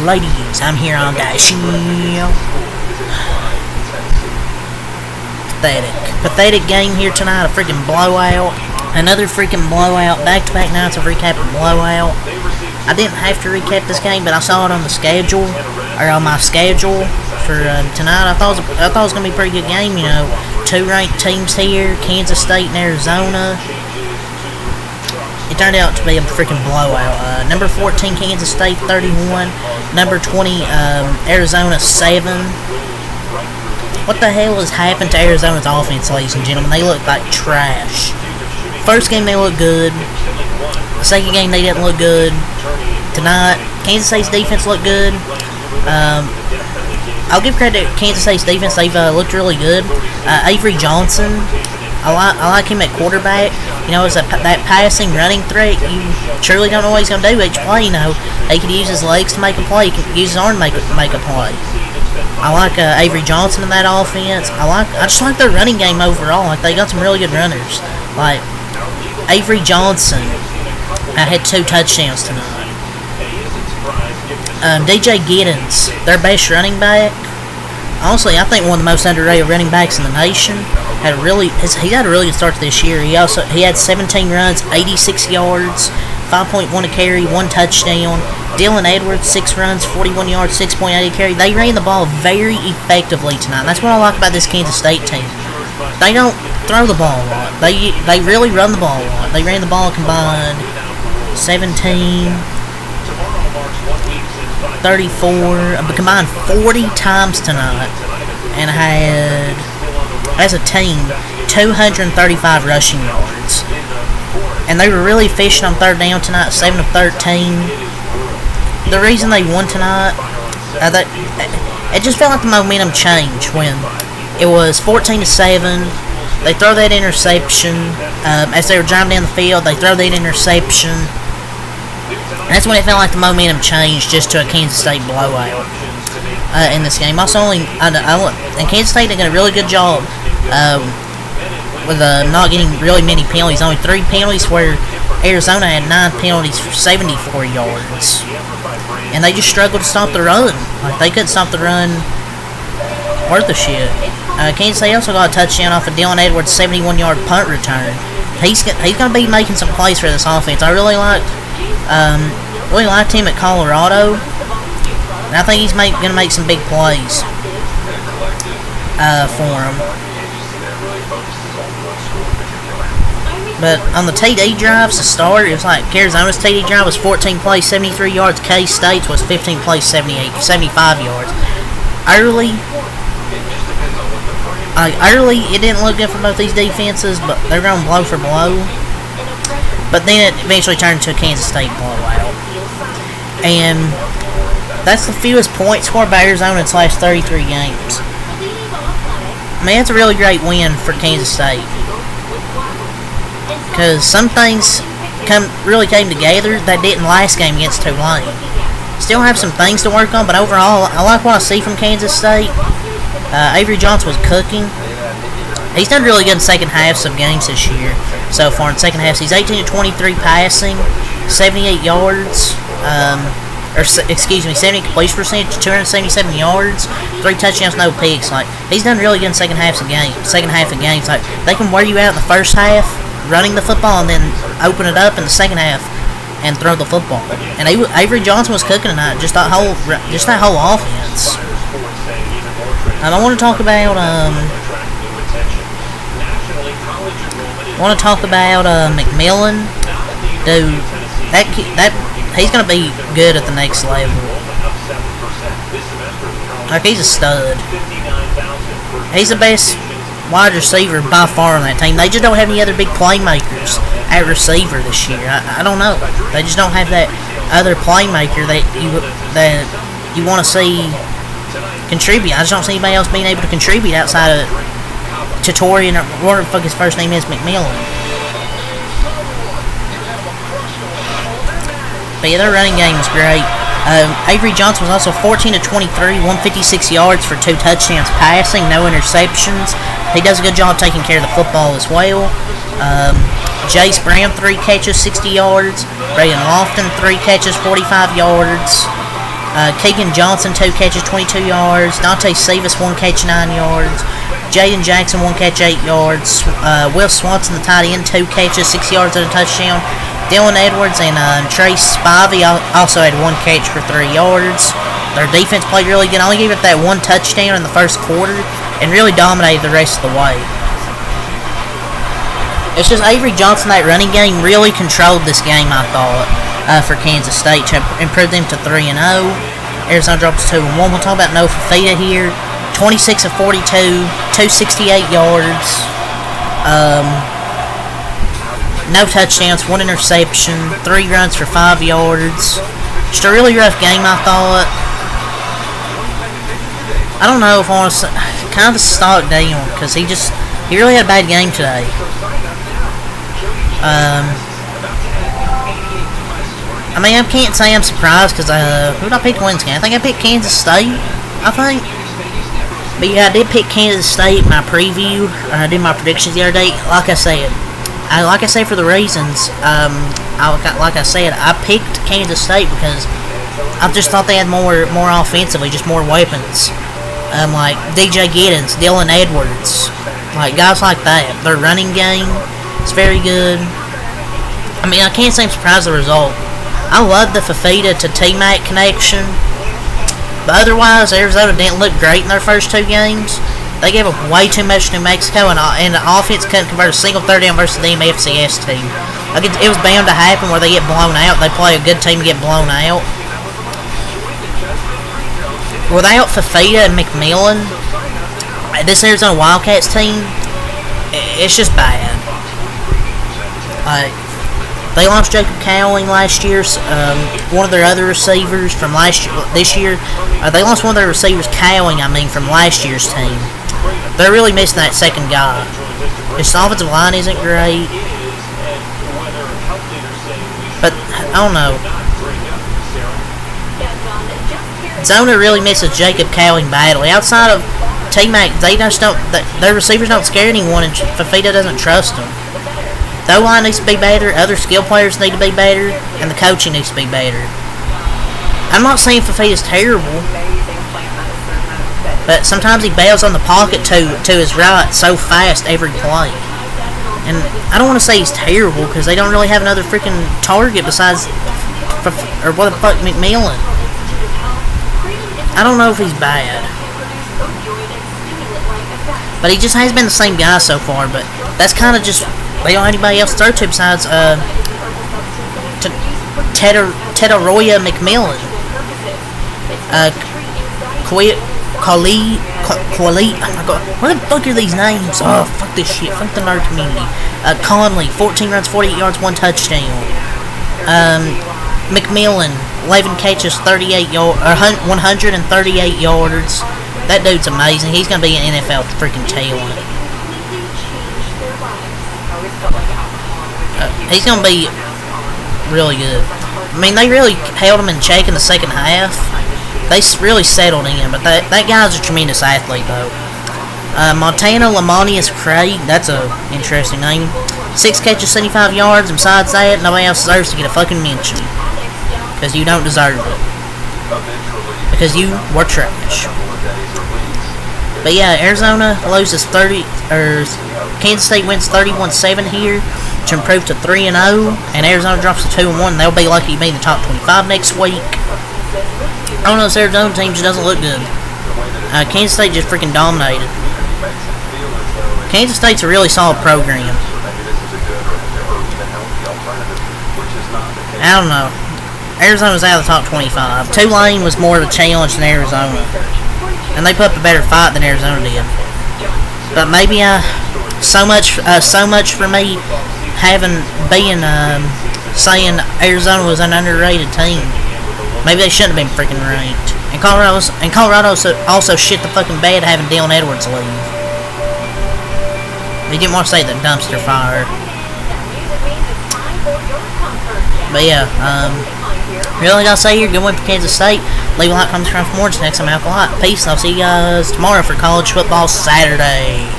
Ladies, I'm here on that shield. Pathetic game here tonight, a freaking blowout. Another freaking blowout, back-to-back nights of recapping blowout. I didn't have to recap this game, but I saw it on the schedule, or on my schedule for tonight. I thought it was going to be a pretty good game, you know. Two ranked teams here, Kansas State and Arizona. It turned out to be a freaking blowout. Number 14, Kansas State, 31. Number 20, Arizona, 7. What the hell has happened to Arizona's offense, ladies and gentlemen? They look like trash. First game, they looked good. Second game, they didn't look good. Tonight, Kansas State's defense looked good. I'll give credit to Kansas State's defense. They've looked really good. Avery Johnson, I like him at quarterback. You know, as that passing, running threat, you truly don't know what he's going to do each play. You know, he can use his legs to make a play. He can use his arm to make a play. I like Avery Johnson in that offense. I just like their running game overall. Like, they got some really good runners. Like Avery Johnson, I had 2 touchdowns tonight. DJ Giddens, their best running back. Honestly, I think one of the most underrated running backs in the nation. He had a really good start to this year. He had 17 runs, 86 yards, 5.1 a carry, 1 touchdown. Dylan Edwards, 6 runs, 41 yards, 6.8 a carry. They ran the ball very effectively tonight. That's what I like about this Kansas State team. They don't throw the ball a lot. They really run the ball a lot. They ran the ball combined 17, 34, combined 40 times tonight, and had, as a team, 235 rushing yards. And they were really efficient on third down tonight, 7 of 13. The reason they won tonight, it just felt like the momentum changed when it was 14-7. They throw that interception. As they were driving down the field, they throw that interception. And that's when it felt like the momentum changed just to a Kansas State blowout in this game. Also, and Kansas State did a really good job with not getting really many penalties. Only 3 penalties, where Arizona had 9 penalties for 74 yards. And they just struggled to stop the run. Like, they couldn't stop the run worth a shit. Kansas State also got a touchdown off of Dylan Edwards' 71-yard punt return. He's going to be making some plays for this offense. I really liked him at Colorado, and I think he's going to make some big plays for him. But on the TD drives to start, it was like Arizona's TD drive was 14 plays, 73 yards. K-State's was 15 plays, 75 yards. Early, it didn't look good for both these defenses, but they're going blow for blow. But then it eventually turned into a Kansas State blowout. And that's the fewest points scored by Arizona in its last 33 games. I mean, that's a really great win for Kansas State. Because some things really came together that didn't last game against Tulane. Still have some things to work on, but overall, I like what I see from Kansas State. Avery Johnson was cooking. He's done really good in second halves of games this year so far. In second halves, he's 18 of 23 passing, 78 yards, 70 completion percentage, 277 yards, 3 touchdowns, no picks. Like, he's done really good in second half of games. Like, they can wear you out in the first half, running the football, and then open it up in the second half and throw the football. And Avery Johnson was cooking tonight. Just that whole offense. I want to talk about McMillan. Dude, he's gonna be good at the next level. Like, he's a stud. He's the best wide receiver by far on that team. They just don't have any other big playmakers at receiver this year. I don't know. They just don't have that other playmaker that you want to see contribute. I just don't see anybody else being able to contribute outside of Tutorian, or whatever the fuck his first name is, McMillan. But yeah, their running game was great. Avery Johnson was also 14 of 23, 156 yards for 2 touchdowns passing, no interceptions. He does a good job taking care of the football as well. Jace Brown, 3 catches, 60 yards. Braden Lofton, 3 catches, 45 yards. Keegan Johnson, 2 catches, 22 yards. Dante Sivas, 1 catch, 9 yards. Jaden Jackson, 1 catch, 8 yards. Will Swanson, the tight end, 2 catches, 6 yards and a touchdown. Dylan Edwards and Trace Spivey also had 1 catch for 3 yards. Their defense played really good. Only gave up that 1 touchdown in the first quarter and really dominated the rest of the way. It's just Avery Johnson, that running game, really controlled this game, I thought, for Kansas State to improve them to 3-0. Arizona drops 2-1. We'll talk about Noah Fafita here. 26 of 42, 268 yards. No touchdowns, 1 interception, 3 runs for 5 yards. Just a really rough game, I thought. I don't know if I want to say, kind of stock down, because he really had a bad game today. I mean, I can't say I'm surprised, because who did I pick to win this game? I think I picked Kansas State, I think. But yeah, I did pick Kansas State in my preview. I did my predictions the other day. Like I said, for the reasons, like I said, I picked Kansas State because I just thought they had more offensively, just more weapons. Like DJ Giddens, Dylan Edwards, like guys like that. Their running game is very good. I mean, I can't say I'm surprised at the result. I love the Fafita to T-Mac connection. But otherwise, Arizona didn't look great in their first 2 games. They gave up way too much to New Mexico, and the offense couldn't convert a single third down versus the FCS team. Like it was bound to happen where they get blown out. They play a good team to get blown out. Without Fafita and McMillan, this Arizona Wildcats team, it's just bad. They lost Jacob Cowling last year. One of their other receivers from this year. They lost one of their receivers, Cowling, from last year's team. They're really missing that second guy. His offensive line isn't great. But, I don't know. Zona really misses Jacob Cowling badly. Outside of T-Mac, their receivers don't scare anyone, and Fafita doesn't trust them. The O-line needs to be better, other skill players need to be better, and the coaching needs to be better. I'm not saying Fafita's terrible, but sometimes he bails on the pocket to his right so fast every play. And I don't want to say he's terrible, because they don't really have another freaking target besides, or what the fuck, McMillan. I don't know if he's bad. But he just has been the same guy so far, but that's kind of just... They don't have anybody else to throw to besides Tedoroya McMillan. Quali, oh my god, what the fuck are these names? Oh, fuck this shit, fuck the nerd community. Conley, 14 runs, 48 yards, 1 touchdown. McMillan, 11 catches, 138 yards. That dude's amazing. He's gonna be an NFL freaking talent. He's going to be really good. I mean, they really held him in check in the second half. They really settled in, but that guy's a tremendous athlete, though. Montana Lamonius Craig, that's an interesting name. 6 catches, 75 yards, and besides that, nobody else deserves to get a fucking mention. Because you don't deserve it. Because you were trash. But yeah, Arizona loses Kansas State wins 31-7 here to improve to 3-0, and Arizona drops to 2-1. They'll be lucky to be in the top 25 next week. I don't know, this Arizona team just doesn't look good. Kansas State just freaking dominated. Kansas State's a really solid program. I don't know. Arizona's out of the top 25. Tulane was more of a challenge than Arizona, and they put up a better fight than Arizona did. But maybe so much for me saying Arizona was an underrated team. Maybe they shouldn't have been freaking ranked. And Colorado also shit the fucking bed having Dylan Edwards leave. He didn't want to say the dumpster fire. But yeah, really gotta say here, good win for Kansas State. Leave a like, comment, subscribe for more. Next time, Alkaline. Peace, and I'll see you guys tomorrow for College Football Saturday.